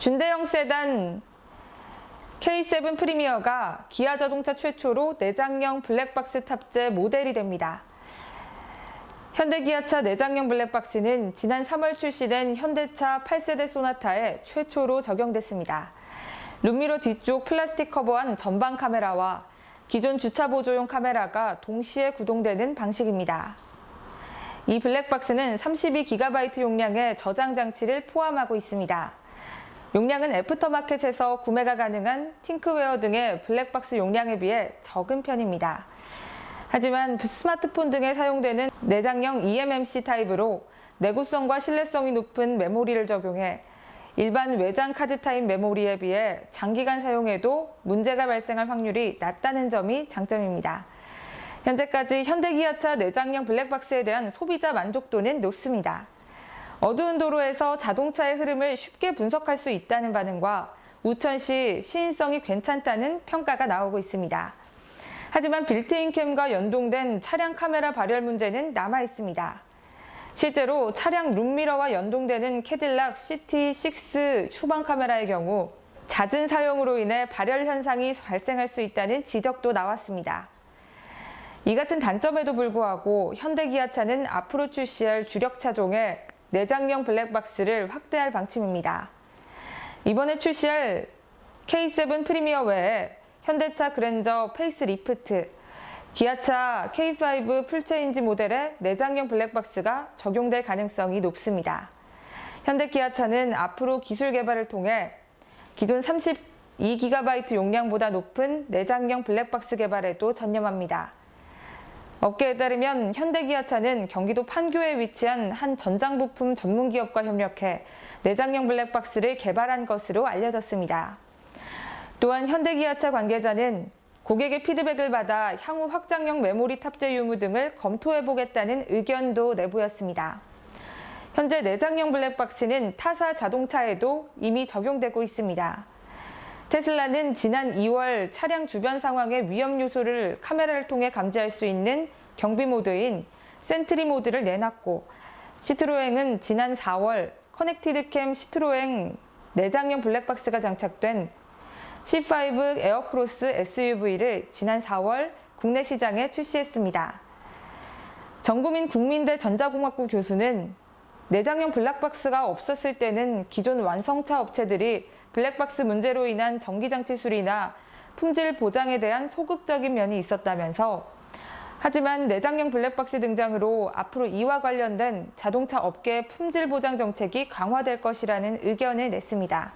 준대형 세단 K7 프리미어가 기아 자동차 최초로 내장형 블랙박스 탑재 모델이 됩니다. 현대기아차 내장형 블랙박스는 지난 3월 출시된 현대차 8세대 소나타에 최초로 적용됐습니다. 룸미러 뒤쪽 플라스틱 커버한 전방 카메라와 기존 주차 보조용 카메라가 동시에 구동되는 방식입니다. 이 블랙박스는 32GB 용량의 저장 장치를 포함하고 있습니다. 용량은 애프터마켓에서 구매가 가능한 팅크웨어 등의 블랙박스 용량에 비해 적은 편입니다. 하지만 스마트폰 등에 사용되는 내장형 eMMC 타입으로 내구성과 신뢰성이 높은 메모리를 적용해 일반 외장 카드 타입 메모리에 비해 장기간 사용해도 문제가 발생할 확률이 낮다는 점이 장점입니다. 현재까지 현대기아차 내장형 블랙박스에 대한 소비자 만족도는 높습니다. 어두운 도로에서 자동차의 흐름을 쉽게 분석할 수 있다는 반응과 우천시 시인성이 괜찮다는 평가가 나오고 있습니다. 하지만 빌트인 캠과 연동된 차량 카메라 발열 문제는 남아 있습니다. 실제로 차량 룸미러와 연동되는 캐딜락 CT6 후방 카메라의 경우 잦은 사용으로 인해 발열 현상이 발생할 수 있다는 지적도 나왔습니다. 이 같은 단점에도 불구하고 현대기아차는 앞으로 출시할 주력 차종에 내장형 블랙박스를 확대할 방침입니다. 이번에 출시할 K7 프리미어 외에 현대차 그랜저 페이스리프트, 기아차 K5 풀체인지 모델의 내장형 블랙박스가 적용될 가능성이 높습니다. 현대기아차는 앞으로 기술 개발을 통해 기존 32GB 용량보다 높은 내장형 블랙박스 개발에도 전념합니다. 업계에 따르면 현대기아차는 경기도 판교에 위치한 한 전장부품 전문기업과 협력해 내장형 블랙박스를 개발한 것으로 알려졌습니다. 또한 현대기아차 관계자는 고객의 피드백을 받아 향후 확장형 메모리 탑재 유무 등을 검토해보겠다는 의견도 내보였습니다. 현재 내장형 블랙박스는 타사 자동차에도 이미 적용되고 있습니다. 테슬라는 지난 2월 차량 주변 상황의 위험 요소를 카메라를 통해 감지할 수 있는 경비 모드인 센트리 모드를 내놨고, 시트로행은 지난 4월 커넥티드 캠 시트로행 내장형 블랙박스가 장착된 C5 에어크로스 SUV를 지난 4월 국내 시장에 출시했습니다. 정구민 국민대 전자공학부 교수는 내장형 블랙박스가 없었을 때는 기존 완성차 업체들이 블랙박스 문제로 인한 전기장치 수리나 품질 보장에 대한 소극적인 면이 있었다면서, 하지만 내장형 블랙박스 등장으로 앞으로 이와 관련된 자동차 업계의 품질 보장 정책이 강화될 것이라는 의견을 냈습니다.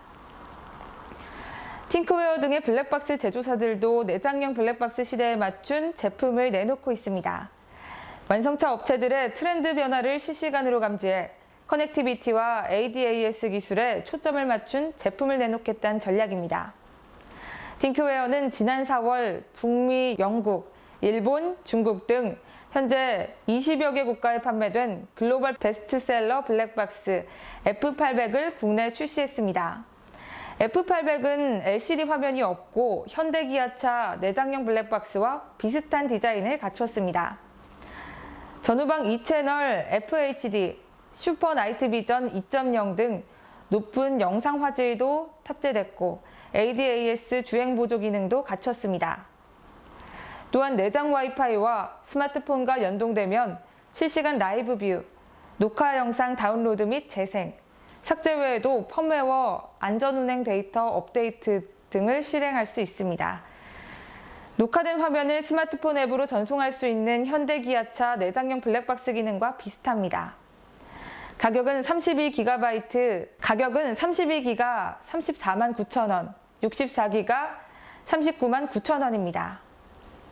팅크웨어 등의 블랙박스 제조사들도 내장형 블랙박스 시대에 맞춘 제품을 내놓고 있습니다. 완성차 업체들의 트렌드 변화를 실시간으로 감지해 커넥티비티와 ADAS 기술에 초점을 맞춘 제품을 내놓겠다는 전략입니다. 팅크웨어는 지난 4월 북미, 영국, 일본, 중국 등 현재 20여 개 국가에 판매된 글로벌 베스트셀러 블랙박스 F800을 국내에 출시했습니다. F800은 LCD 화면이 없고 현대기아차 내장형 블랙박스와 비슷한 디자인을 갖췄습니다. 전후방 2채널 FHD, 슈퍼 나이트 비전 2.0 등 높은 영상 화질도 탑재됐고 ADAS 주행 보조 기능도 갖췄습니다. 또한 내장 와이파이와 스마트폰과 연동되면 실시간 라이브 뷰, 녹화 영상 다운로드 및 재생, 삭제 외에도 펌웨어, 안전운행 데이터 업데이트 등을 실행할 수 있습니다. 녹화된 화면을 스마트폰 앱으로 전송할 수 있는 현대기아차 내장형 블랙박스 기능과 비슷합니다. 가격은 32GB 34만 9천원, 64GB 39만 9천원입니다.